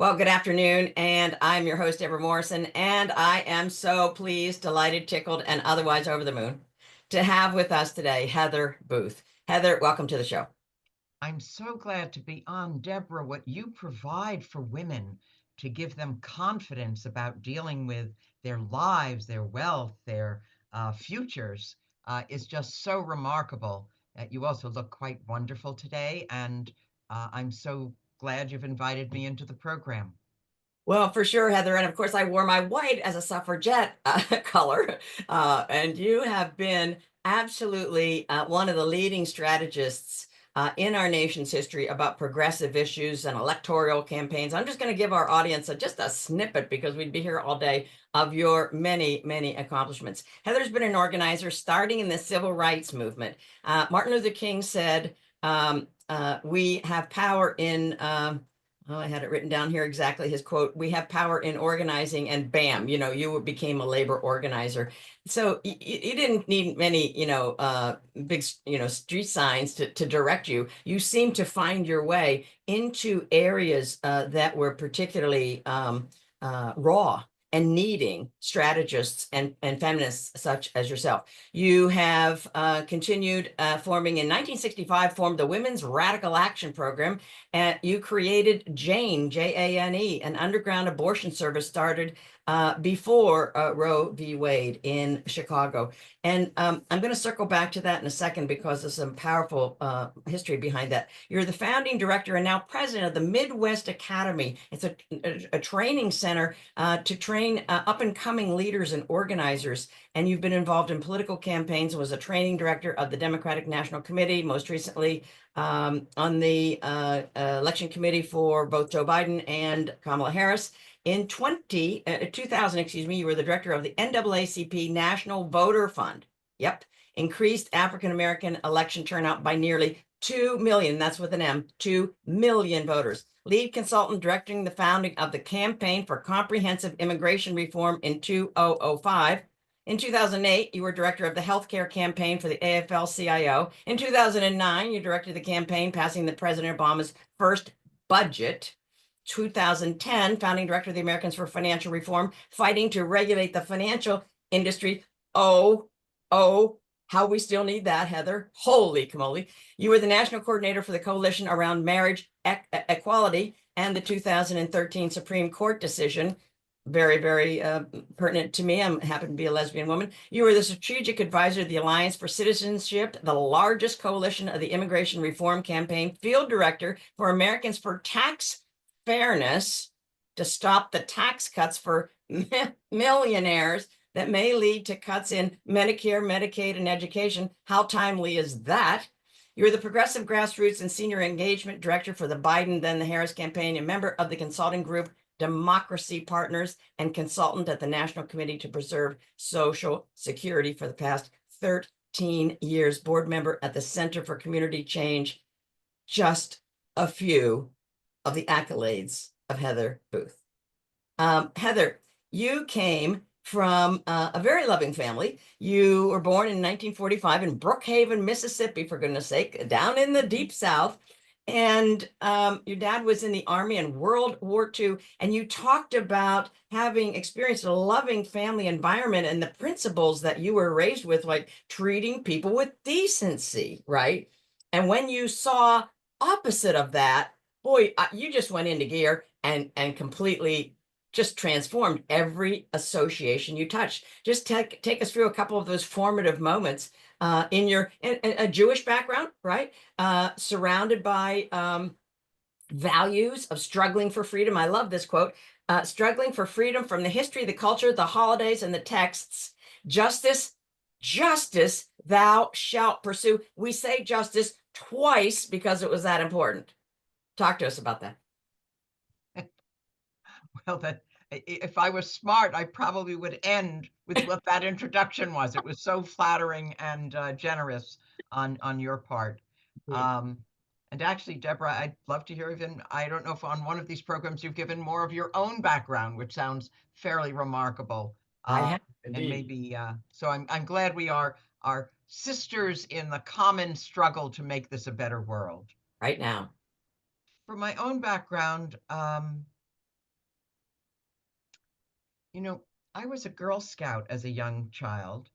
Well, good afternoon, and I'm your host, Debra Morrison, and I am so pleased, delighted, tickled, and otherwise over the moon to have with us today Heather Booth. Heather, welcome to the show. I'm so glad to be on, Deborah. What you provide for women to give them confidence about dealing with their lives, their wealth, their futures is just so remarkable. You also look quite wonderful today, and I'm so glad you've invited me into the program. Well, for sure, Heather. And of course, I wore my white as a suffragette color. And you have been absolutely one of the leading strategists in our nation's history about progressive issues and electoral campaigns. I'm just going to give our audience just a snippet because we'd be here all day of your many, many accomplishments. Heather's been an organizer starting in the civil rights movement. Martin Luther King said, we have power in oh, I had it written down here exactly his quote. We have power in organizing, and bam, you became a labor organizer. So you didn't need many, big, street signs to direct you. You seem to find your way into areas that were particularly raw and needing strategists and feminists such as yourself. You have continued forming in 1965, formed the Women's Radical Action Program, and you created Jane, Jane, an underground abortion service started before Roe v. Wade in Chicago. And I'm going to circle back to that in a second because there's some powerful history behind that. You're the founding director and now president of the Midwest Academy. It's a training center to train up and coming leaders and organizers. And you've been involved in political campaigns and was a training director of the Democratic National Committee, most recently on the election committee for both Joe Biden and Kamala Harris. In 2000, excuse me, you were the director of the NAACP National Voter Fund. Yep. Increased African-American election turnout by nearly 2 million, that's with an M, 2 million voters. Lead consultant directing the founding of the Campaign for Comprehensive Immigration Reform in 2005. In 2008, you were director of the healthcare campaign for the AFL-CIO. In 2009, you directed the campaign passing the President Obama's first budget. 2010, founding director of the Americans for Financial Reform, fighting to regulate the financial industry. How we still need that, Heather. Holy camole. You were the national coordinator for the Coalition Around Marriage Equality and the 2013 Supreme Court decision. Very, very pertinent to me. I happen to be a lesbian woman. You were the strategic advisor of the Alliance for Citizenship, the largest coalition of the immigration reform campaign, field director for Americans for Tax Fairness to stop the tax cuts for millionaires that may lead to cuts in Medicare, Medicaid, and education. How timely is that? You're the progressive grassroots and senior engagement director for the Biden, then the Harris campaign, and member of the consulting group Democracy Partners and consultant at the National Committee to Preserve Social Security for the past 13 years, board member at the Center for Community Change. Just a few of the accolades of Heather Booth. Heather, you came from a very loving family. You were born in 1945 in Brookhaven, Mississippi, for goodness sake, down in the deep South. And your dad was in the Army in World War II. And you talked about having experienced a loving family environment and the principles that you were raised with, like treating people with decency, right? And when you saw opposite of that, boy, you just went into gear and completely just transformed every association you touched. Just take us through a couple of those formative moments in a Jewish background, right? Surrounded by values of struggling for freedom. I love this quote, struggling for freedom from the history, the culture, the holidays, and the texts. Justice, justice, thou shalt pursue. We say justice twice because it was that important. Talk to us about that. Well, if I was smart, I probably would end with what that introduction was. It was so flattering and generous on your part. Um, and actually, Deborah, I'd love to hear even, I don't know if on one of these programs you've given more of your own background, which sounds fairly remarkable. I Uh, have and indeed. maybe, so I'm glad we are sisters in the common struggle to make this a better world. Right now. For my own background, You know, I was a Girl Scout as a young child,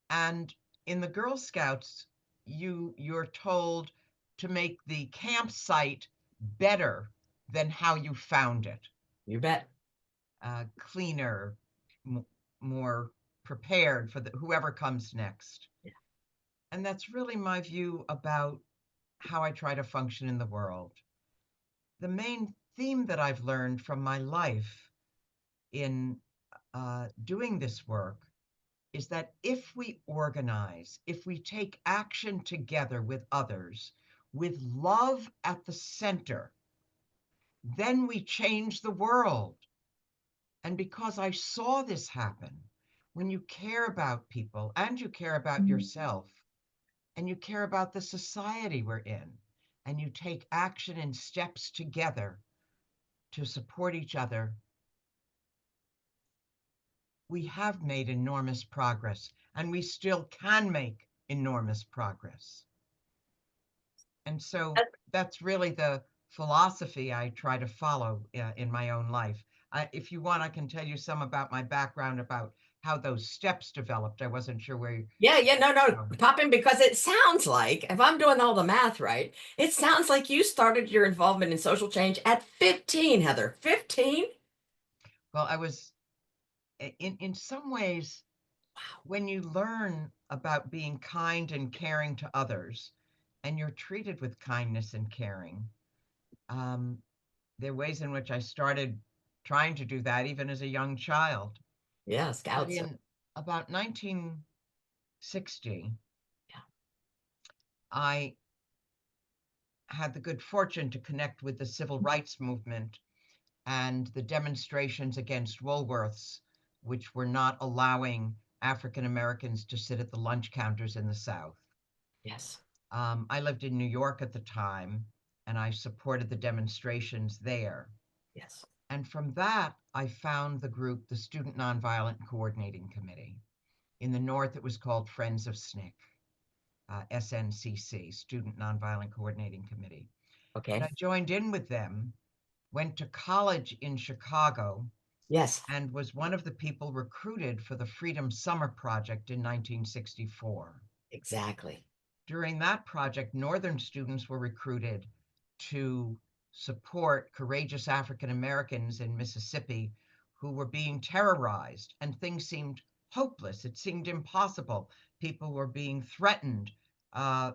and in the Girl Scouts, you're told to make the campsite better than how you found it, You bet. cleaner, m- more prepared for whoever comes next. Yeah. And that's really my view about how I try to function in the world. The main theme that I've learned from my life in doing this work is that if we organize, if we take action together with others, with love at the center, then we change the world. And because I saw this happen, when you care about people and you care about yourself and you care about the society we're in, and you take action and steps together to support each other, we have made enormous progress and we still can make enormous progress. And so that's really the philosophy I try to follow in my own life. If you want, I can tell you some about my background, about how those steps developed. I wasn't sure where. Yeah, no, no, Um, pop in because it sounds like, if I'm doing all the math right, it sounds like you started your involvement in social change at 15, Heather. 15? well, I was in some ways when you learn about being kind and caring to others, and you're treated with kindness and caring. Um, there are ways in which I started trying to do that even as a young child. Yeah, But scouts. in about 1960, Yeah. I had the good fortune to connect with the civil rights movement and the demonstrations against Woolworths, which were not allowing African Americans to sit at the lunch counters in the South. Yes. I lived in New York at the time, and I supported the demonstrations there. Yes. And from that, I found the group, the Student Nonviolent Coordinating Committee. In the North, it was called Friends of SNCC, SNCC, Student Nonviolent Coordinating Committee. And Okay. I joined in with them, went to college in Chicago, Yes. and was one of the people recruited for the Freedom Summer Project in 1964. Exactly. During that project, Northern students were recruited to support courageous African Americans in Mississippi who were being terrorized, and things seemed hopeless. It seemed impossible. People were being threatened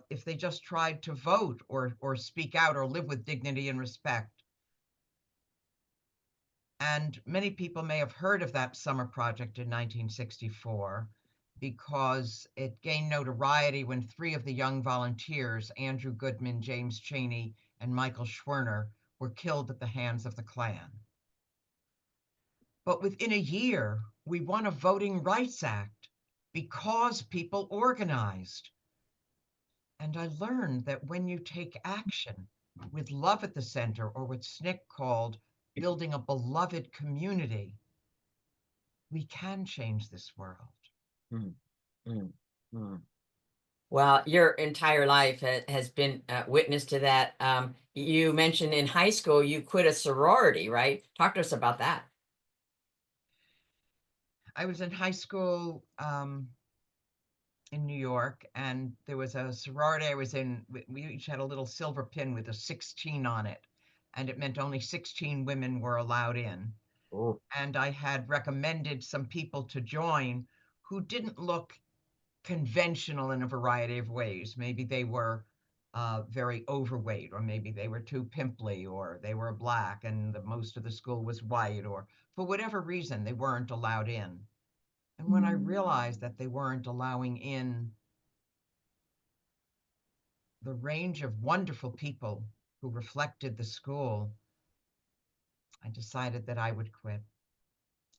if they just tried to vote or speak out or live with dignity and respect. And many people may have heard of that summer project in 1964 because it gained notoriety when three of the young volunteers, Andrew Goodman, James Chaney, and Michael Schwerner, were killed at the hands of the Klan. But within a year, we won a Voting Rights Act because people organized. And I learned that when you take action with love at the center, or what SNCC called building a beloved community, we can change this world. Mm, mm, mm. Well, your entire life has been witness to that. You mentioned in high school you quit a sorority, right? Talk to us about that. I was in high school in New York, and there was a sorority I was in. We each had a little silver pin with a 16 on it, and it meant only 16 women were allowed in. Oh, And I had recommended some people to join who didn't look conventional in a variety of ways. Maybe they were very overweight, or maybe they were too pimply, or they were black and most of the school was white, or for whatever reason, they weren't allowed in. And when I realized that they weren't allowing in the range of wonderful people who reflected the school, I decided that I would quit.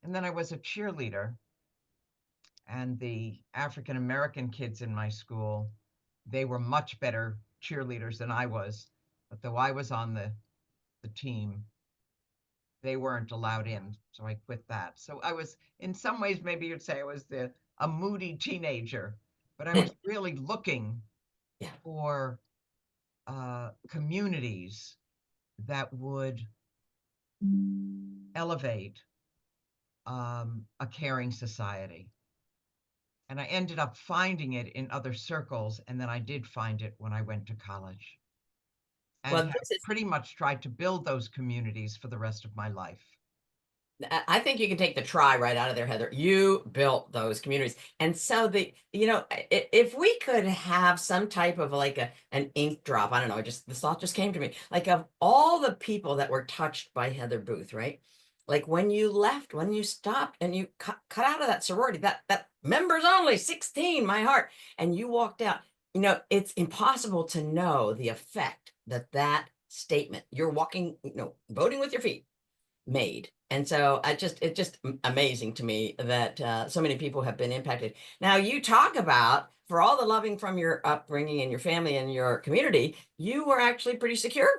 And then I was a cheerleader, and the African American kids in my school, they were much better cheerleaders than I was. But though I was on the team, they weren't allowed in. So I quit that. So I was, in some ways, maybe you'd say I was a moody teenager, but I was really looking yeah. for communities that would elevate a caring society. And I ended up finding it in other circles. And then I did find it when I went to college and Well, have this is pretty much tried to build those communities for the rest of my life. I think you can take the try right out of there, Heather. You built those communities. And so if we could have some type of like an ink drop, I don't know, just this thought just came to me, like of all the people that were touched by Heather Booth, right? Like when you left, when you stopped and you cut out of that sorority, that members only 16, my heart, and you walked out, it's impossible to know the effect that statement, you're walking, voting with your feet made. And so it's just amazing to me that so many people have been impacted. Now you talk about for all the loving from your upbringing and your family and your community, you were actually pretty secure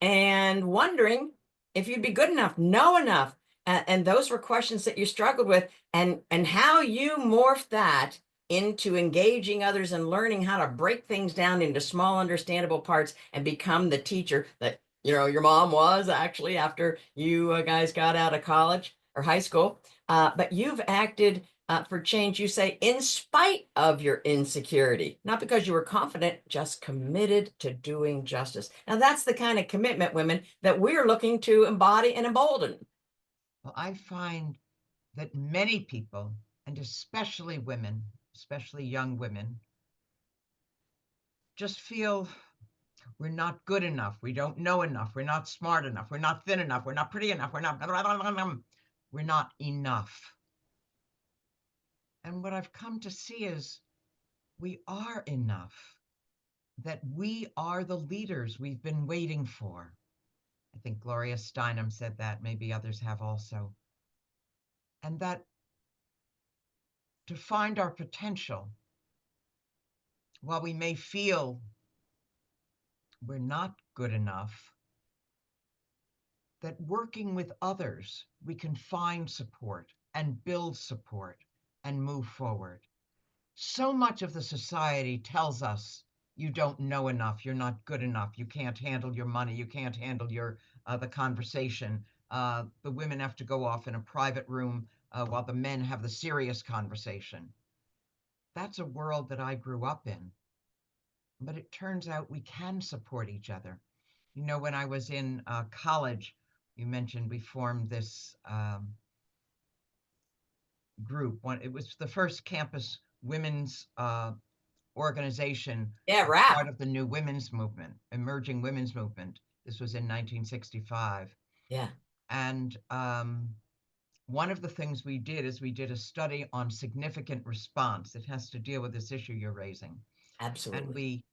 and wondering if you'd be good enough, know enough. And those were questions that you struggled with, and how you morphed that into engaging others and learning how to break things down into small, understandable parts and become the teacher that your mom was actually after you guys got out of college or high school. But you've acted for change, you say, in spite of your insecurity, not because you were confident, just committed to doing justice. Now, that's the kind of commitment, women, that we're looking to embody and embolden. Well, I find that many people, and especially women, especially young women, just feel we're not good enough. We don't know enough. We're not smart enough. We're not thin enough. We're not pretty enough. We're not enough. And what I've come to see is we are enough, that we are the leaders we've been waiting for. I think Gloria Steinem said that. Maybe others have also. And that to find our potential, while we may feel we're not good enough, that working with others, we can find support and build support and move forward. So much of the society tells us you don't know enough, you're not good enough, you can't handle your money, you can't handle your the conversation. The women have to go off in a private room while the men have the serious conversation. That's a world that I grew up in. But it turns out we can support each other. When I was in college, you mentioned we formed this group. It was the first campus women's organization, Yeah, rap. part of the new women's movement, emerging women's movement. This was in 1965. Yeah, And one of the things we did is we did a study on significant response. It has to deal with this issue you're raising. And absolutely. we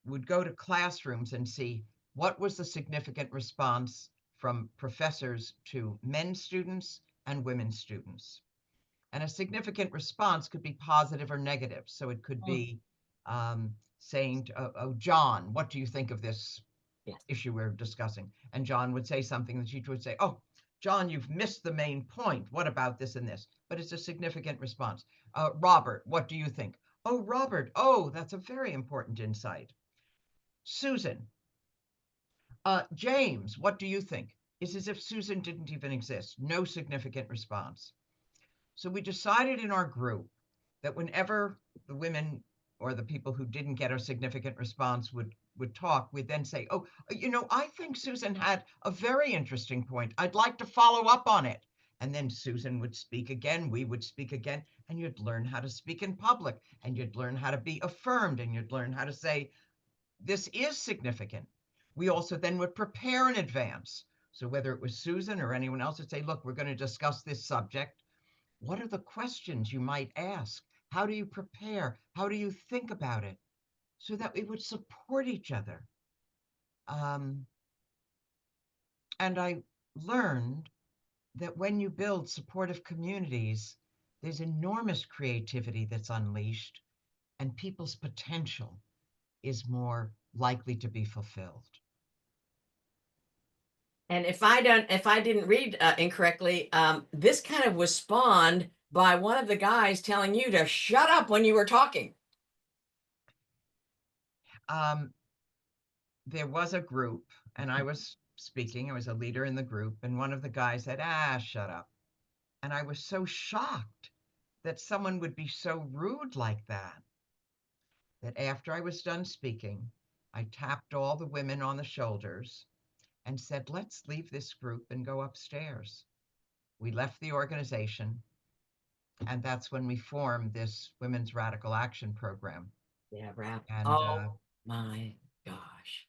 would go to classrooms and see what was the significant response from professors to men students and women students. And a significant response could be positive or negative. So it could Mm. be saying, oh, John, what do you think of this Yes. issue we're discussing? And John would say something, the teacher would say, oh, John, you've missed the main point. What about this and this? But it's a significant response. Robert, what do you think? Oh, Robert, oh, that's a very important insight. Susan, James, what do you think? It's as if Susan didn't even exist. No significant response. So we decided in our group that whenever the women or the people who didn't get a significant response would talk, we'd then say, "Oh, I think Susan had a very interesting point. I'd like to follow up on it." And then Susan would speak again, we would speak again, and you'd learn how to speak in public, and you'd learn how to be affirmed, and you'd learn how to say, "This is significant." We also then would prepare in advance. So whether it was Susan or anyone else would say, "Look, we're going to discuss this subject. What are the questions you might ask? How do you prepare? How do you think about it?" So that we would support each other. Um, and I learned that when you build supportive communities, there's enormous creativity that's unleashed, and people's potential is more likely to be fulfilled. And if I didn't read incorrectly, this kind of was spawned by one of the guys telling you to shut up when you were talking. Um, there was a group, and I was speaking, I was a leader in the group, and one of the guys said, "Ah, shut up." And I was so shocked that someone would be so rude like that after I was done speaking, I tapped all the women on the shoulders and said, let's leave this group and go upstairs. We left the organization, and that's when we formed this Women's Radical Action Program. Yeah, rap. And Oh my gosh.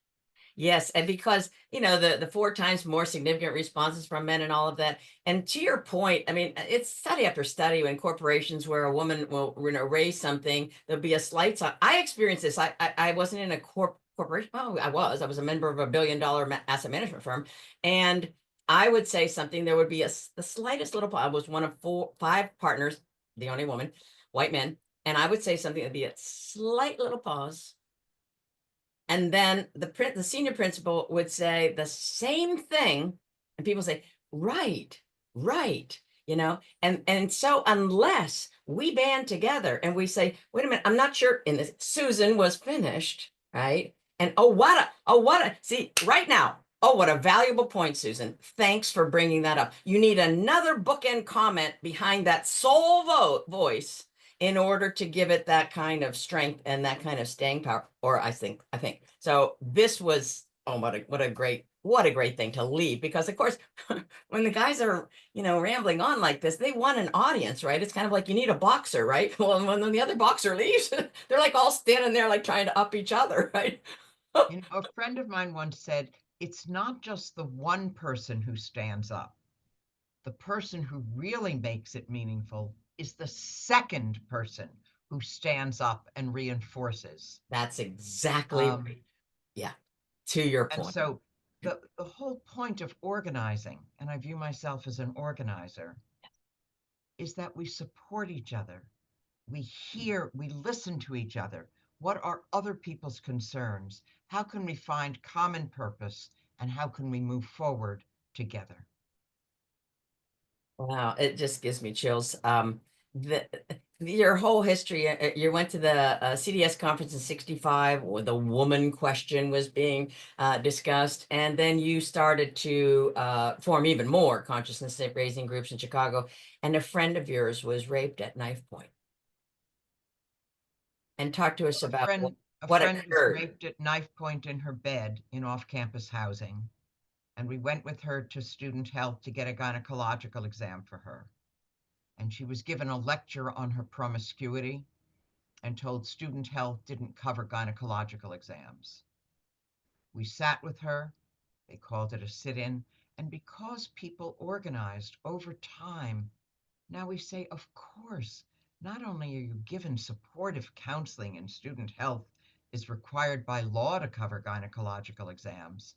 Yes, and because the 4 times more significant responses from men and all of that. And to your point, I mean, it's study after study when corporations where a woman will raise something, there'll be a slight. I experienced this. I wasn't in a corporation. Oh, I was a member of a $1 billion asset management firm, and I would say something. There would be the slightest little. I was one of 5 partners, the only woman, white men, and I would say something. That'd be a slight little pause, and then the senior principal would say the same thing, and people say, right, right, and so unless we band together and we say, wait a minute, I'm not sure, and Susan was finished, right? And see, right now, oh, what a valuable point, Susan. Thanks for bringing that up. You need another bookend comment behind that sole voice in order to give it that kind of strength and that kind of staying power. Or I think so. This was, oh, what a great thing to leave, because of course, when the guys are rambling on like this, they want an audience, right? It's kind of like you need a boxer, right? Well, when the other boxer leaves, they're like all standing there like trying to up each other, right? a friend of mine once said, it's not just the one person who stands up. The person who really makes it meaningful is the second person who stands up and reinforces. That's exactly Um, right. Yeah, to your and point. so the whole point of organizing, and I view myself as an organizer, is that we support each other. We listen to each other. What are other people's concerns? How can we find common purpose? And how can we move forward together? Wow, it just gives me chills. The your whole history. You went to the CDS conference in '65, where the woman question was being discussed, and then you started to form even more consciousness raising groups in Chicago. And a friend of yours was raped at knife point. And talk to us A about friend, a what friend was occurred. raped at knife point in her bed in off-campus housing, and we went with her to student health to get a gynecological exam for her. And she was given a lecture on her promiscuity and told student health didn't cover gynecological exams. We sat with her, they called it a sit-in, and because people organized over time, now we say, of course, not only are you given supportive counseling and student health is required by law to cover gynecological exams,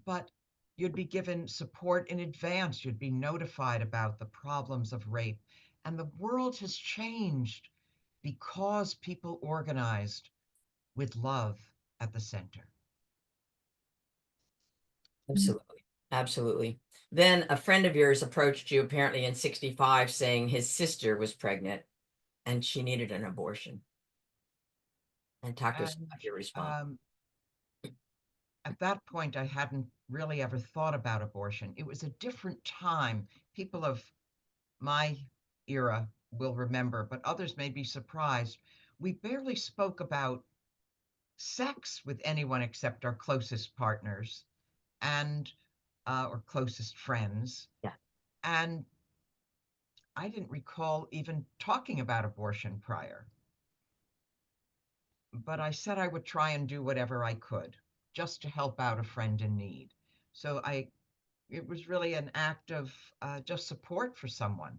but you'd be given support in advance. You'd be notified about the problems of rape. And the world has changed because people organized with love at the center. Absolutely. Absolutely. Then a friend of yours approached you apparently in '65 saying his sister was pregnant and she needed an abortion. And talk to us And about your response. um, at that point, I hadn't really ever thought about abortion. It was a different time. People of my era will remember, but others may be surprised. We barely spoke about sex with anyone except our closest partners and or closest friends. Yeah. And I didn't recall even talking about abortion prior. But I said I would try and do whatever I could just to help out a friend in need. So it was really an act of just support for someone.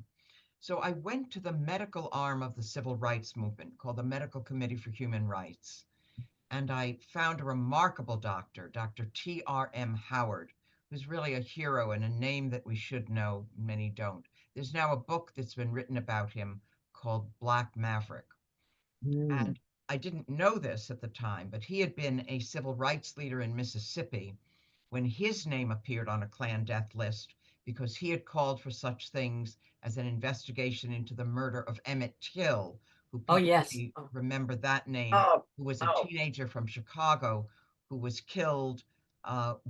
So I went to the medical arm of the civil rights movement called the Medical Committee for Human Rights. And I found a remarkable doctor, Dr. T.R.M. Howard, who's really a hero and a name that we should know, many don't. There's now a book that's been written about him called Black Maverick. Mm. And I didn't know this at the time, but he had been a civil rights leader in Mississippi when his name appeared on a Klan death list because he had called for such things as an investigation into the murder of Emmett Till, who Oh, people yes. may remember that name, Oh, who was a oh, teenager from Chicago who was killed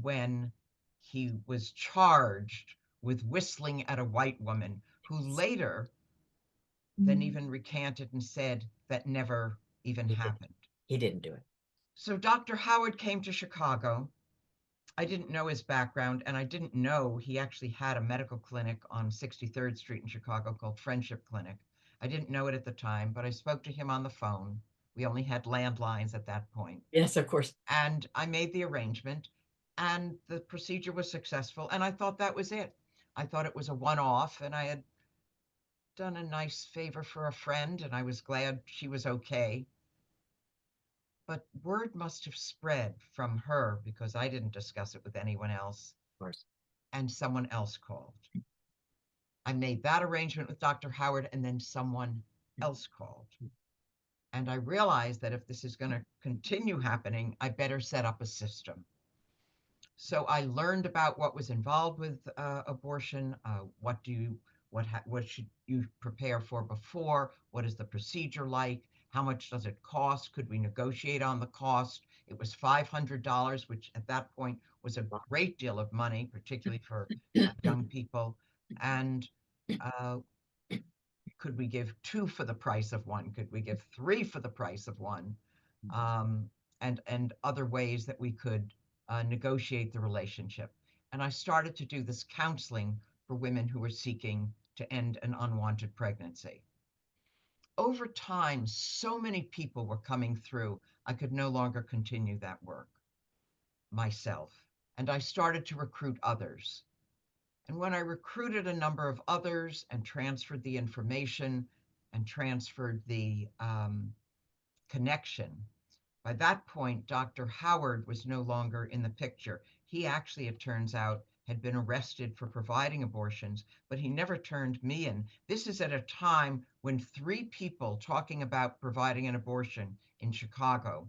when he was charged with whistling at a white woman who later then even recanted and said that never even He did. happened. He didn't do it. So Dr. Howard came to Chicago. I didn't know his background, and I didn't know he actually had a medical clinic on 63rd Street in Chicago called Friendship Clinic. I didn't know it at the time, but I spoke to him on the phone. We only had landlines at that point. Yes, of course. And I made the arrangement, and the procedure was successful. And I thought that was it. I thought it was a one off, and I had done a nice favor for a friend, and I was glad she was okay. But word must have spread from her because I didn't discuss it with anyone else, Of course. and someone else called. I made that arrangement with Dr. Howard, and then someone else called. And I realized that if this is going to continue happening, I better set up a system. So I learned about what was involved with abortion. What should you prepare for before? What is the procedure like? How much does it cost? Could we negotiate on the cost? It was $500, which at that point was a great deal of money, particularly for young people. And uh, could we give two for the price of one? Could we give three for the price of one? Um, and other ways that we could negotiate the relationship. And I started to do this counseling for women who were seeking to end an unwanted pregnancy. Over time, so many people were coming through, I could no longer continue that work myself. And I started to recruit others. And when I recruited a number of others and transferred the information and transferred the connection, by that point, Dr. Howard was no longer in the picture. He actually, it turns out, had been arrested for providing abortions, but he never turned me in. This is at a time when three people talking about providing an abortion in Chicago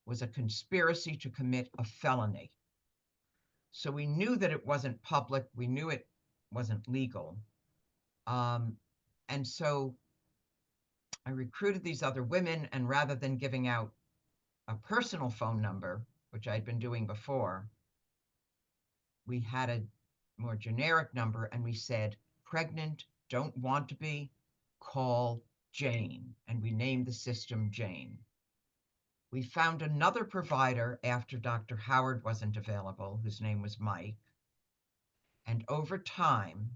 was a conspiracy to commit a felony. So we knew that it wasn't public, we knew it wasn't legal. Um, and so I recruited these other women, and rather than giving out a personal phone number, which I'd been doing before, we had a more generic number and we said, pregnant, don't want to be, call Jane. And we named the system Jane. We found another provider after Dr. Howard wasn't available, whose name was Mike. And over time,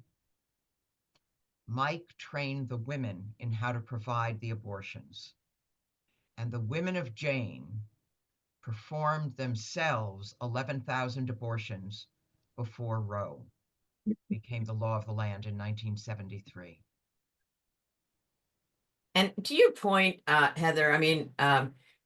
Mike trained the women in how to provide the abortions. And the women of Jane performed themselves 11,000 abortions before Roe became the law of the land in 1973. And to your point, Heather, I mean,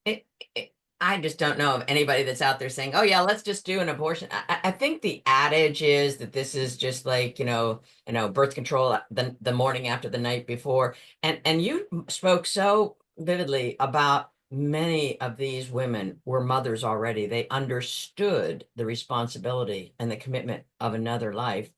it, it, I just don't know of anybody that's out there saying, "Oh yeah, let's just do an abortion." I think the adage is that this is just like birth control the morning after the night before. And you spoke so vividly about many of these women were mothers already. They understood the responsibility and the commitment of another life,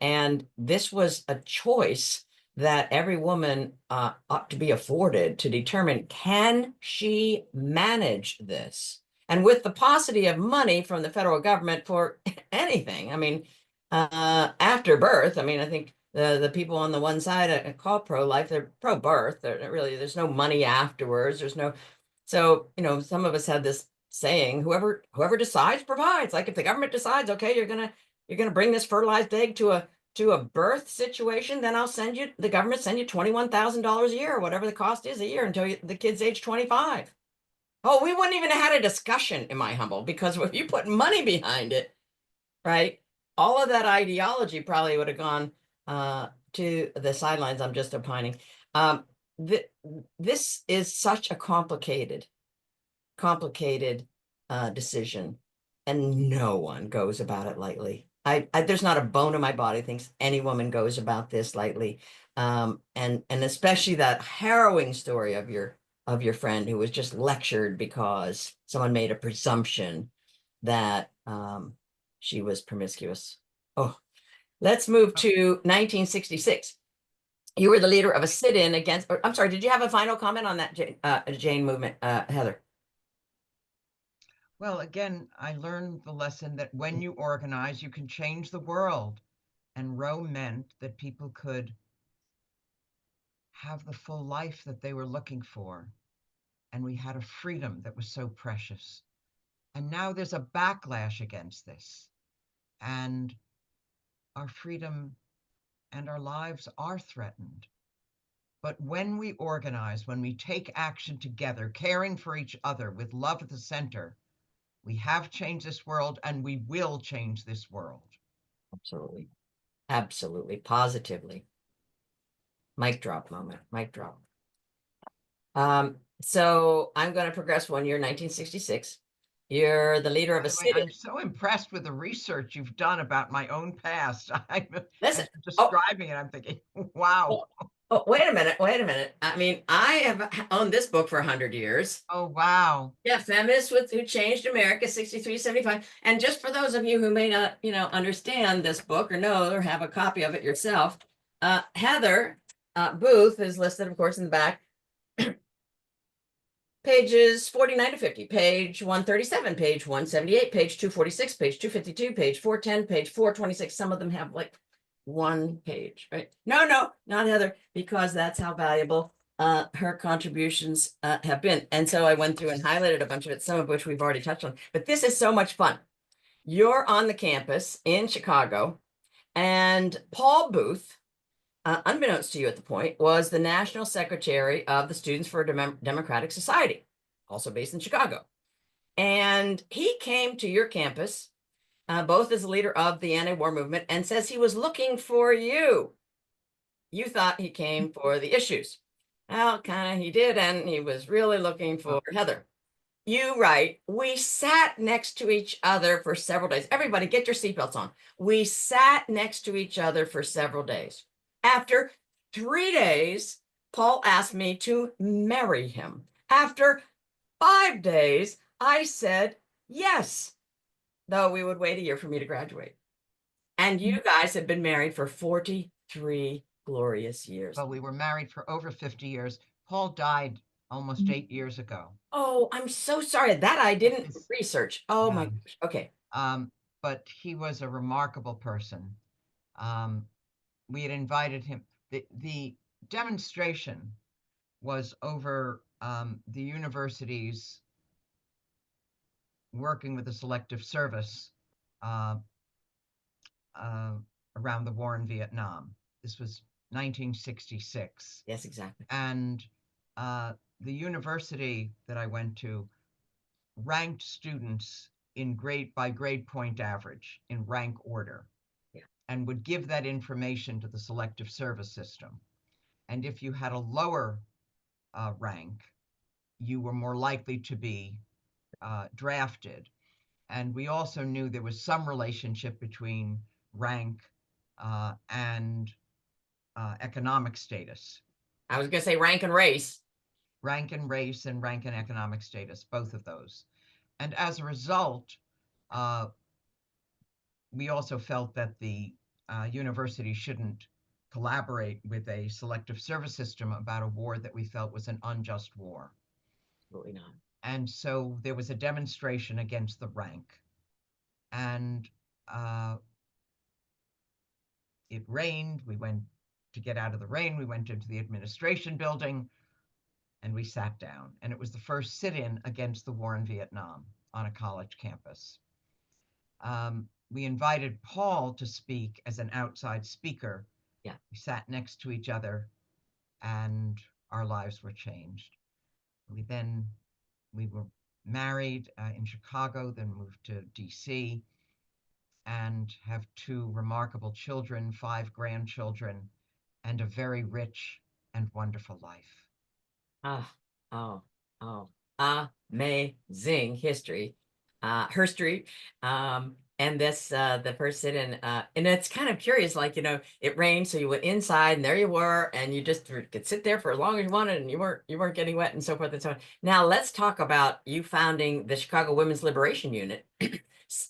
and this was a choice that every woman ought to be afforded to determine, can she manage this? And with the paucity of money from the federal government for anything, I mean, after birth, I mean, I think the people on the one side call pro-life, they're pro-birth. There's no money afterwards. There's no, so, some of us had this saying, whoever decides provides. Like if the government decides, okay, you're gonna bring this fertilized egg to a birth situation, then the government send you $21,000 a year, or whatever the cost is a year until the kid's age 25. Oh, we wouldn't even have had a discussion, in my humble, because if you put money behind it, right, all of that ideology probably would have gone to the sidelines. I'm just opining. Um, th this is such a complicated decision, and no one goes about it lightly. There's not a bone in my body thinks any woman goes about this lightly. And especially that harrowing story of your friend who was just lectured because someone made a presumption that she was promiscuous. Oh, let's move to 1966. You were the leader of a sit-in against, or, I'm sorry, did you have a final comment on that Jane movement, Heather? Well, again, I learned the lesson that when you organize, you can change the world. And Roe meant that people could have the full life that they were looking for. And we had a freedom that was so precious. And now there's a backlash against this. And our freedom and our lives are threatened. But when we organize, when we take action together, caring for each other with love at the center, we have changed this world and we will change this world. Absolutely. Absolutely. Positively. Mic drop moment. Mic drop. So I'm going to progress 1 year, 1966. You're the leader By of a the way, sit-in. I'm so impressed with the research you've done about my own past. Listen. As you're Oh, describing it, I'm thinking, wow. oh, oh, wait a minute. Wait a minute. I mean, I have owned this book for 100 years. Oh, wow. Yeah, feminists who changed America, 63, 75. And just for those of you who may not, understand this book or know or have a copy of it yourself, Heather Booth is listed, of course, in the back. Pages 49 to 50, page 137, page 178, page 246, page 252, page 410, page 426. Some of them have like one page, right? No, not Heather, because that's how valuable her contributions have been. And so I went through and highlighted a bunch of it, some of which we've already touched on. But this is so much fun. You're on the campus in Chicago, and Paul Booth, unbeknownst to you at the point, was the national secretary of the Students for a Democratic Society, also based in Chicago. And he came to your campus, both as a leader of the anti-war movement, and says he was looking for you. You thought he came for the issues. Well, kind of he did, and he was really looking Oh, for Heather. You write, we sat next to each other for several days. Everybody, get your seatbelts on. We sat next to each other for several days. After 3 days, Paul asked me to marry him. After 5 days, I said yes, though we would wait a year for me to graduate. And you guys have been married for 43 glorious years. well, we were married for over 50 years. Paul died almost 8 years ago. Oh, I'm so sorry. That I didn't His, research. Oh my yeah. gosh. Okay. But he was a remarkable person. Um, we had invited him. The demonstration was over the university's working with the selective service uh, uh, around the war in Vietnam. This was 1966. Yes, exactly. And the university that I went to ranked students in grade by grade point average in rank order Yeah. and would give that information to the selective service system. And if you had a lower rank, you were more likely to be drafted. And we also knew there was some relationship between rank and economic status. I was going to say rank and race. Rank and race and rank and economic status, both of those. And as a result, uh, we also felt that the university shouldn't collaborate with a selective service system about a war that we felt was an unjust war. Absolutely not. And so there was a demonstration against the rank. And it rained. We went to get out of the rain. We went into the administration building and we sat down. And it was the first sit in against the war in Vietnam on a college campus. We invited Paul to speak as an outside speaker. Yeah. We sat next to each other and our lives were changed. We were married in Chicago, then moved to DC, and have two remarkable children, 5 grandchildren, and a very rich and wonderful life. Ah, oh, oh, amazing history. Herstory. And this the first sit-in, and it's kind of curious, like, it rained, so you went inside and there you were, and you just could sit there for as long as you wanted, and you weren't getting wet and so forth and so on. Now let's talk about you founding the Chicago Women's Liberation Unit.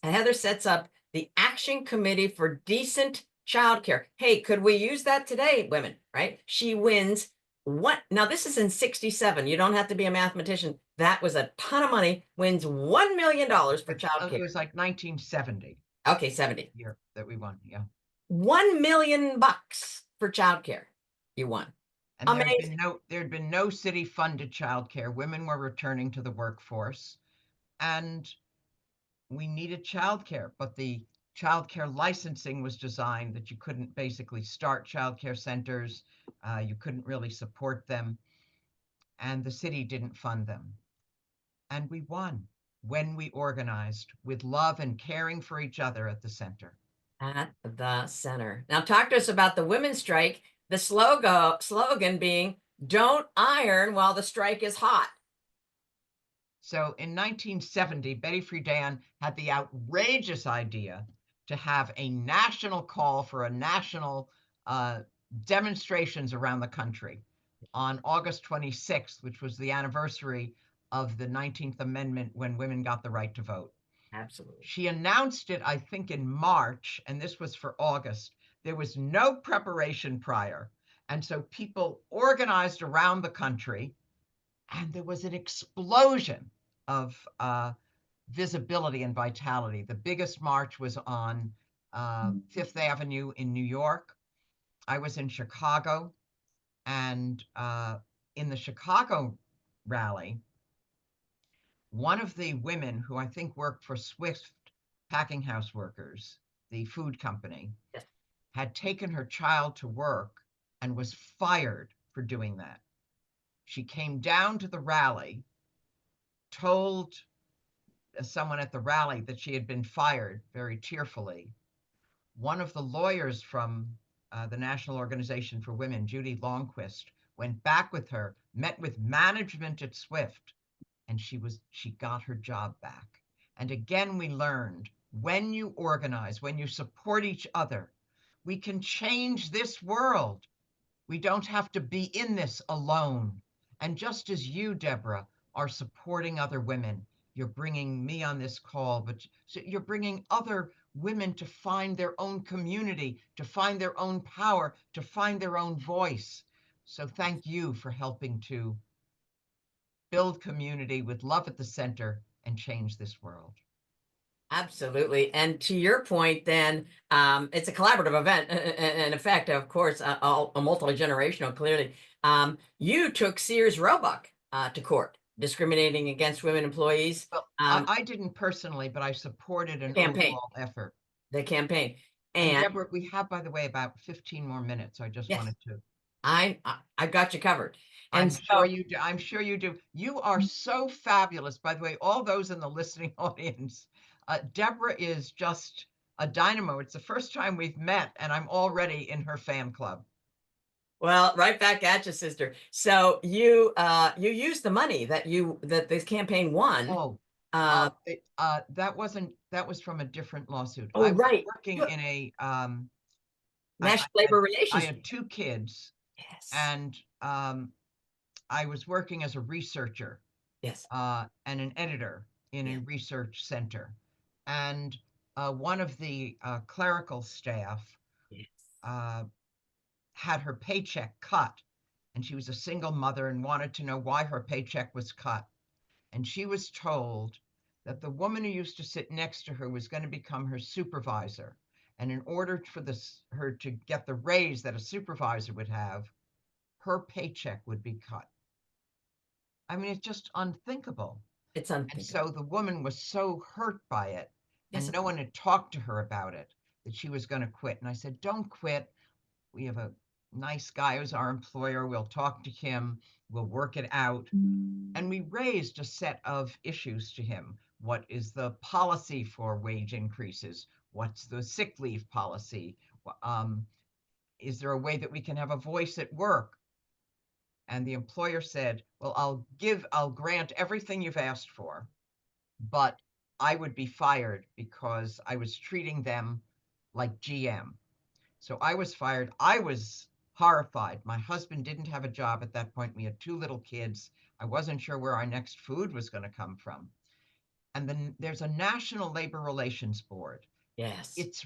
Heather sets up the Action Committee for Decent Childcare. Hey, could we use that today, women? Right? She wins what? Now this is in 67. You don't have to be a mathematician. That was a ton of money. Wins $1 million for child It care. was like 1970. Okay, 70. Year that we won. Yeah. $1 million for child care. You won. And Amazing. there had been no city funded childcare. Women were returning to the workforce, and we needed childcare, but the childcare licensing was designed that you couldn't basically start childcare centers, you couldn't really support them, and the city didn't fund them. And we won when we organized with love and caring for each other at the center. At the center. Now, talk to us about the women's strike. The slogan being "Don't iron while the strike is hot." So in 1970, Betty Friedan had the outrageous idea to have a national call for a national uh, demonstrations around the country on August 26th, which was the anniversary of the 19th Amendment when women got the right to vote. Absolutely. She announced it, I think, in March, and this was for August. There was no preparation prior. And so people organized around the country, and there was an explosion of visibility and vitality. The biggest march was on Fifth Avenue in New York. I was in Chicago, and in the Chicago rally, one of the women who I think worked for Swift Packing House Workers, the food company, Yes. had taken her child to work and was fired for doing that. She came down to the rally, told someone at the rally that she had been fired very tearfully. One of the lawyers from the National Organization for Women, Judy Longquist, went back with her, met with management at Swift, and she got her job back. And again, we learned when you organize, when you support each other, we can change this world. We don't have to be in this alone. And just as you, Deborah, are supporting other women, you're bringing me on this call, but you're bringing other women to find their own community, to find their own power, to find their own voice. So thank you for helping to build community with love at the center and change this world. Absolutely. And to your point, then it's a collaborative event. In effect, of course, a multi-generational, clearly. You took Sears Roebuck to court, discriminating against women employees. Well, Um, I didn't personally, but I supported the an campaign, overall effort. the campaign. And And Deborah, we have, by the way, about 15 more minutes. I just yes, wanted to. I've got you covered. And I'm sure so, you do. I'm sure you do. You are so fabulous. By the way, all those in the listening audience, Deborah is just a dynamo. It's the first time we've met, and I'm already in her fan club. well, right back at you, sister. So you used the money that this campaign won. Oh, Uh, that was from a different lawsuit. I oh, was right. working in a National had Labor I Relations. had two kids, Yes. and I was working as a researcher Yes. and an editor in a Yeah. research center. And one of the clerical staff Yes. uh, had her paycheck cut, and she was a single mother and wanted to know why her paycheck was cut. And she was told that the woman who used to sit next to her was going to become her supervisor. And in order for her to get the raise that a supervisor would have, her paycheck would be cut. I mean, it's just unthinkable. It's And unthinkable. so the woman was so hurt by it, Yes, and of no course. one had talked to her about it, that she was going to quit. And I said, don't quit. We have a nice guy who's our employer. We'll talk to him. We'll work it out. And we raised a set of issues to him. What is the policy for wage increases? What's the sick leave policy? Um, is there a way that we can have a voice at work? And the employer said, well, I'll grant everything you've asked for, but I would be fired because I was treating them like GM. So I was fired. I was horrified. My husband didn't have a job at that point. We had two little kids. I wasn't sure where our next food was going to come from. And then there's a National Labor Relations Board. Yes. It's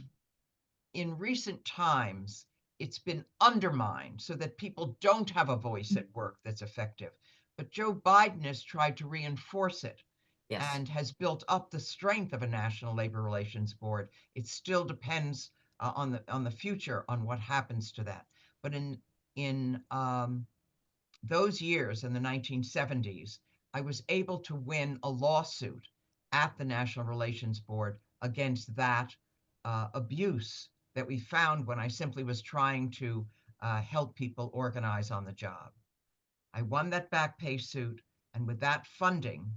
in recent times, it's been undermined so that people don't have a voice at work that's effective. But Joe Biden has tried to reinforce it Yes. and has built up the strength of a National Labor Relations Board. It still depends on the future on what happens to that. But in those years in the 1970s, I was able to win a lawsuit at the National Relations Board against that abuse that we found when I simply was trying to help people organize on the job. I won that back pay suit, and with that funding,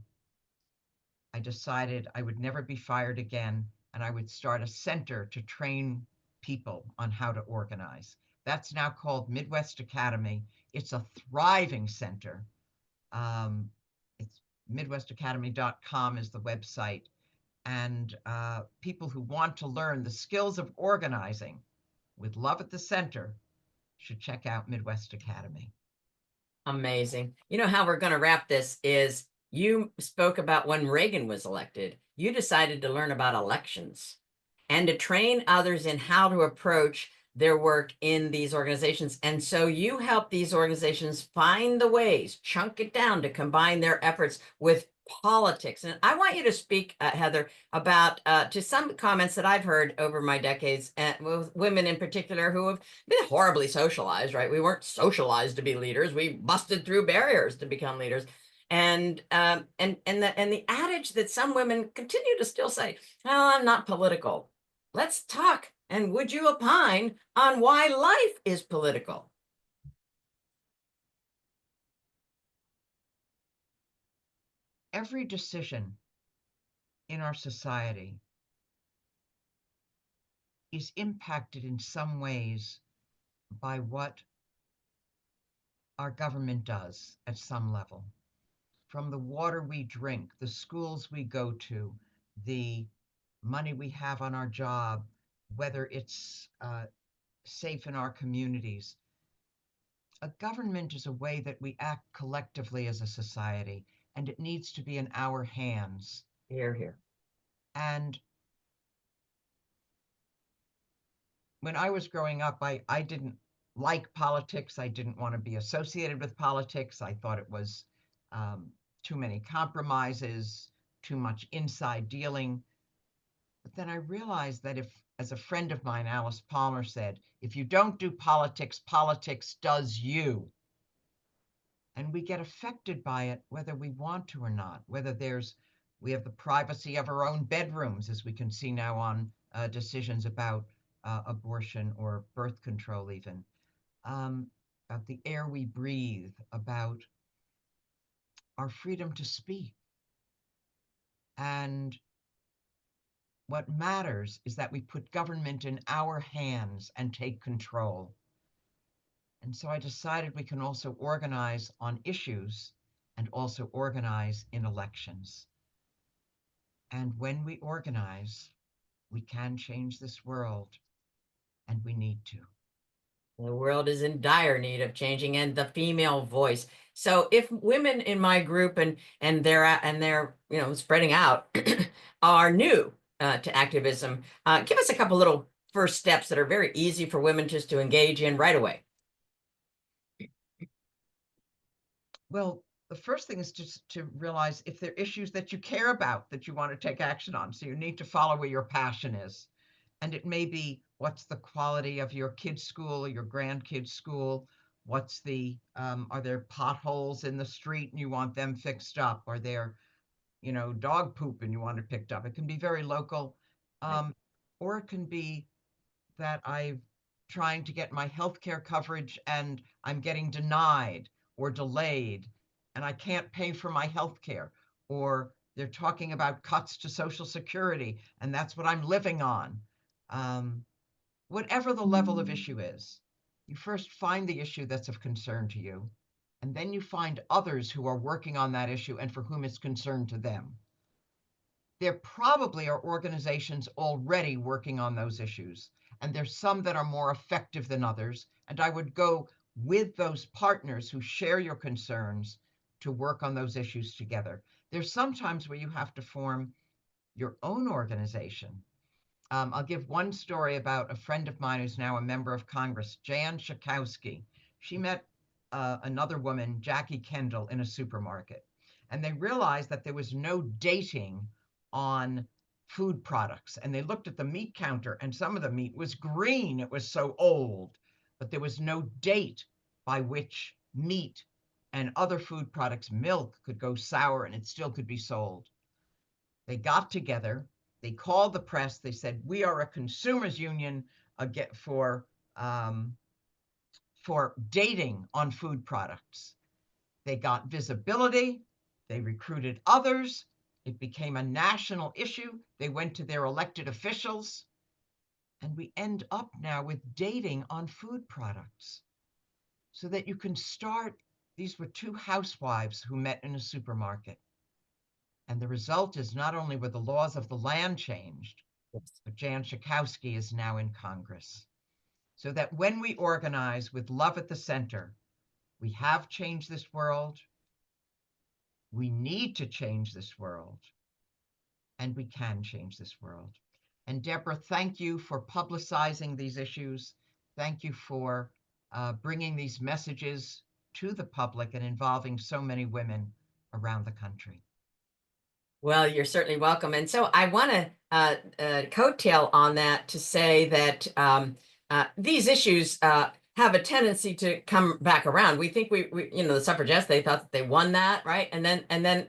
I decided I would never be fired again, and I would start a center to train people on how to organize. That's now called Midwest Academy. It's a thriving center. It's midwestacademy.com is the website. And people who want to learn the skills of organizing with love at the center should check out Midwest Academy. Amazing. You know how we're going to wrap this is you spoke about when Reagan was elected. You decided to learn about elections and to train others in how to approach their work in these organizations. And so you help these organizations find the ways, chunk it down to combine their efforts with politics. And I want you to speak, Heather, about to some comments that I've heard over my decades, with women in particular who have been horribly socialized, right? We weren't socialized to be leaders. We busted through barriers to become leaders. And the adage that some women continue to still say, "Well, I'm not political." Let's talk. And would you opine on why life is political? Every decision in our society is impacted in some ways by what our government does at some level. From the water we drink, the schools we go to, the money we have on our job, whether it's safe in our communities. A government is a way that we act collectively as a society, and it needs to be in our hands. Here, here. And when I was growing up, I didn't like politics. I didn't want to be associated with politics. I thought it was um, too many compromises, too much inside dealing. But then I realized that if, as a friend of mine, Alice Palmer said, if you don't do politics, politics does you. And we get affected by it whether we want to or not, whether we have the privacy of our own bedrooms, as we can see now on decisions about abortion or birth control, even, about the air we breathe, about our freedom to speak. And what matters is that we put government in our hands and take control. And so I decided we can also organize on issues and also organize in elections. And when we organize, we can change this world, and we need to. The world is in dire need of changing, and the female voice. So if women in my group and they're spreading out are new to activism, give us a couple little first steps that are very easy for women just to engage in right away. Well, the first thing is just to realize if there are issues that you care about that you want to take action on. So you need to follow where your passion is. And it may be what's the quality of your kid's school or your grandkids' school? Are there potholes in the street and you want them fixed up? Are there, dog poop and you want it picked up? It can be very local. Right. Or it can be that I'm trying to get my healthcare coverage and I'm getting denied or delayed and I can't pay for my healthcare, or they're talking about cuts to Social Security and that's what I'm living on. Um, Whatever the level of issue is, you first find the issue that's of concern to you, and then you find others who are working on that issue and for whom it's concern to them. There probably are organizations already working on those issues, and there's some that are more effective than others. And I would go with those partners who share your concerns to work on those issues together. There's sometimes where you have to form your own organization. I'll give one story about a friend of mine who's now a member of Congress, Jan Schakowsky. She met another woman, Jackie Kendall, in a supermarket. And they realized that there was no dating on food products. And they looked at the meat counter, and some of the meat was green. It was so old, but there was no date by which meat and other food products. Milk could go sour and it still could be sold. They got together, they called the press, they said, we are a consumers union um, for dating on food products. They got visibility, they recruited others, it became a national issue. They went to their elected officials, and we end up now with dating on food products so that you can start. These were two housewives who met in a supermarket. And the result is not only were the laws of the land changed, but Jan Schakowsky is now in Congress. So that when we organize with love at the center, we have changed this world, we need to change this world, and we can change this world. And Debra, thank you for publicizing these issues. Thank you for bringing these messages to the public and involving so many women around the country. Well, you're certainly welcome. And so I want to coattail on that to say that these issues have a tendency to come back around. We think the suffragettes, they thought that they won that, right? And then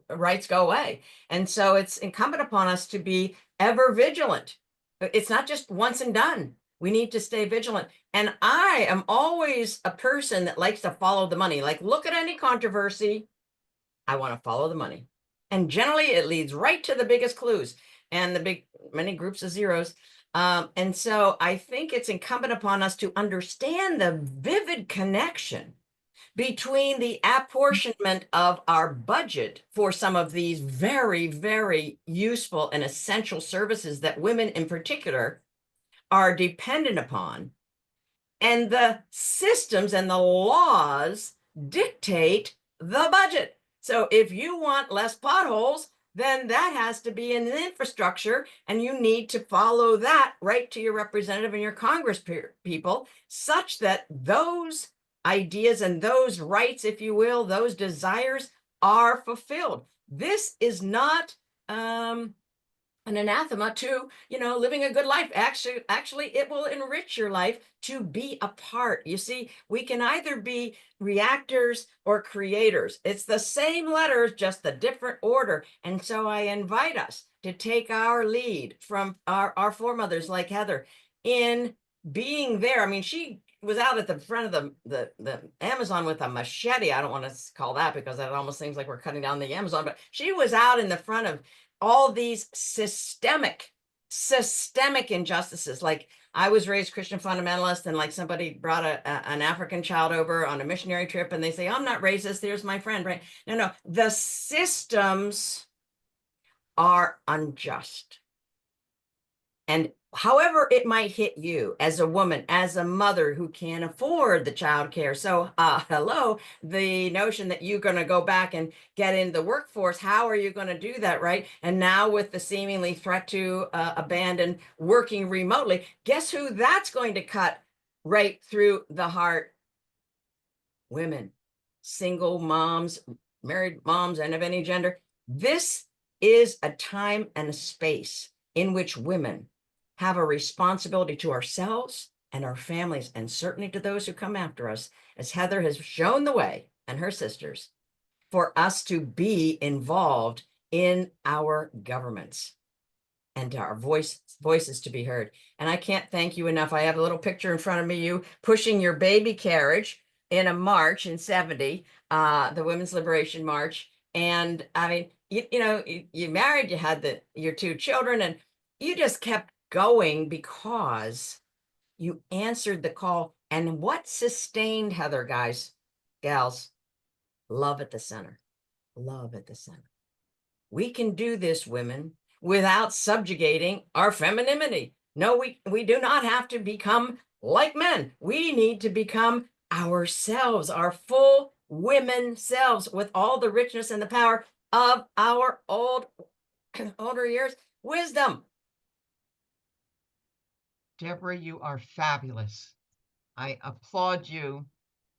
rights go away. And so it's incumbent upon us to be ever vigilant. It's not just once and done. We need to stay vigilant. And I am always a person that likes to follow the money. Like, look at any controversy, I want to follow the money. And generally it leads right to the biggest clues and many groups of zeros. And so I think it's incumbent upon us to understand the vivid connection between the apportionment of our budget for some of these very, very useful and essential services that women in particular are dependent upon, and the systems and the laws dictate the budget. So if you want less potholes, then that has to be in the infrastructure, and you need to follow that right to your representative and your Congress people, such that those ideas and those rights, if you will, those desires are fulfilled. This is not an anathema to living a good life. Actually it will enrich your life to be a part. You see, we can either be reactors or creators. It's the same letters, just the different order. And so I invite us to take our lead from our foremothers like Heather in being there. I mean, she was out at the front of the Amazon with a machete. I don't want to call that, because that almost seems like we're cutting down the Amazon, but she was out in the front of all these systemic injustices. Like, I was raised Christian fundamentalist, and like somebody brought an African child over on a missionary trip, and they say, I'm not racist, there's my friend, right? No, the systems are unjust. And however it might hit you as a woman, as a mother who can't afford the child care. So hello, the notion that you're going to go back and get in the workforce, how are you going to do that, right? And now with the seemingly threat to abandon working remotely, guess who that's going to cut right through the heart? Women, single moms, married moms, and of any gender. This is a time and a space in which women have a responsibility to ourselves and our families, and certainly to those who come after us, as Heather has shown the way and her sisters, for us to be involved in our governments and our voices to be heard. And I can't thank you enough. I have a little picture in front of me, you pushing your baby carriage in a march in 70, the Women's Liberation March. And I mean, you married, you had your two children, and you just kept going because you answered the call. And what sustained Heather, guys, gals? Love at the center. Love at the center. We can do this, women, without subjugating our femininity. No, we do not have to become like men. We need to become ourselves, our full women selves, with all the richness and the power of our older years wisdom. Debra, you are fabulous. I applaud you.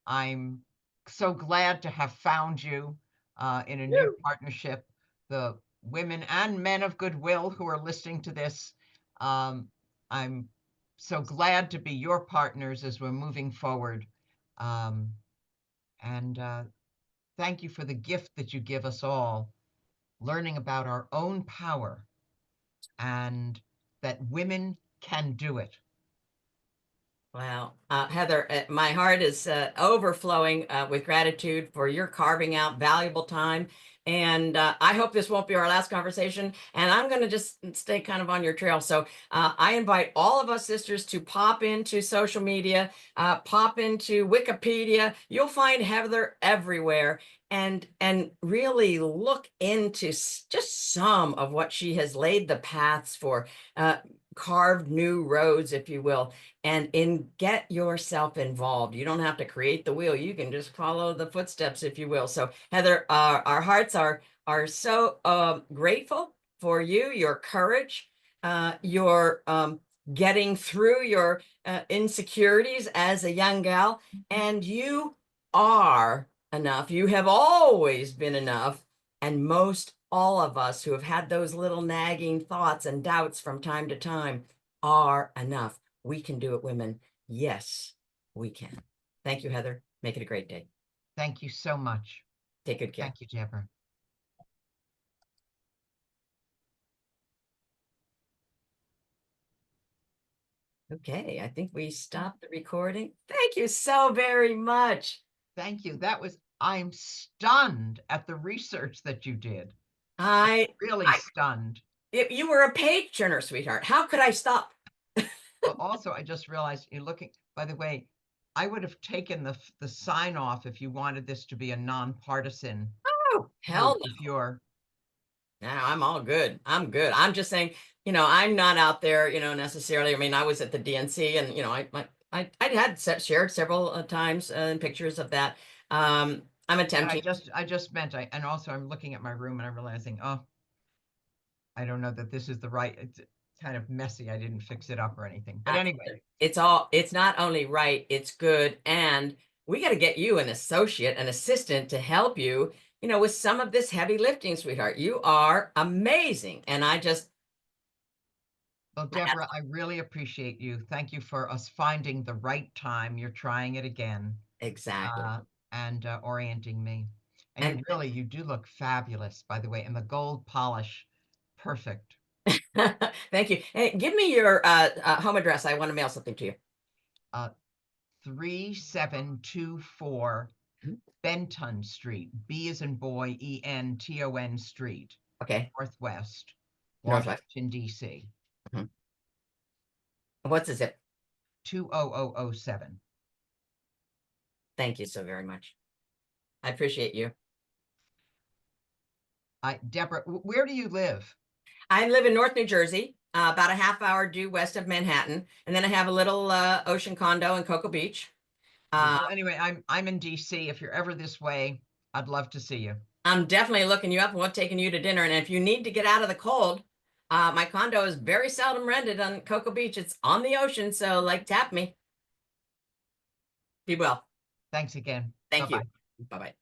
I'm so glad to have found you in a new partnership. The women and men of goodwill who are listening to this, I'm so glad to be your partners as we're moving forward. And thank you for the gift that you give us all, learning about our own power and that women can do it. Wow. Heather, my heart is overflowing with gratitude for your carving out valuable time. And I hope this won't be our last conversation. And I'm going to just stay kind of on your trail. So I invite all of us sisters to pop into social media, pop into Wikipedia. You'll find Heather everywhere. And really look into just some of what she has laid the paths for, carved new roads, if you will, and get yourself involved. You don't have to create the wheel. You can just follow the footsteps, if you will. So Heather, our hearts are so grateful for you, your courage, your getting through your insecurities as a young gal, and you are enough. You have always been enough. And most all of us who have had those little nagging thoughts and doubts from time to time are enough. We can do it, women. Yes, we can. Thank you, Heather. Make it a great day. Thank you so much. Take good care. Thank you, Deborah. Okay, I think we stopped the recording. Thank you so very much. Thank you. I'm stunned at the research that you did. I, Really I, stunned. you were a page turner, sweetheart. How could I stop? Well, also, I just realized you're looking, by the way, I would have taken the sign off if you wanted this to be a nonpartisan Oh, hell group. no. If you're, No, I'm all good. I'm good. I'm just saying, I'm not out there, necessarily. I mean, I was at the DNC and, I had shared several times pictures of that. I'm and attempting. I just meant and also I'm looking at my room and I'm realizing, oh, I don't know that this is the right. It's kind of messy. I didn't fix it up or anything. But Uh, anyway, it's not only right, it's good. And we got to get you an associate, an assistant to help you, with some of this heavy lifting, sweetheart. You are amazing. And I just, well, Deborah, I really appreciate you. Thank you for us finding the right time. You're trying it again. exactly. uh, and orienting me. And And you do look fabulous, by the way, and the gold polish, perfect. thank you. Hey, give me your home address. I want to mail something to you. Uh, 3724 Mhm. Benton Street, B as in boy, Enton Street, Okay. Northwest, Northwest. Washington, D.C., Mhm. What's the zip? 20007. Thank you so very much. I appreciate you. Deborah, where do you live? I live in North New Jersey, about a half hour due west of Manhattan. And then I have a little ocean condo in Cocoa Beach. Uh, Well, anyway, I'm in D.C. If you're ever this way, I'd love to see you. I'm definitely looking you up and what taking you to dinner. And if you need to get out of the cold, my condo is very seldom rented on Cocoa Beach. It's on the ocean, so like tap me. Be well. Thanks again. Bye Thank you. bye. Bye bye.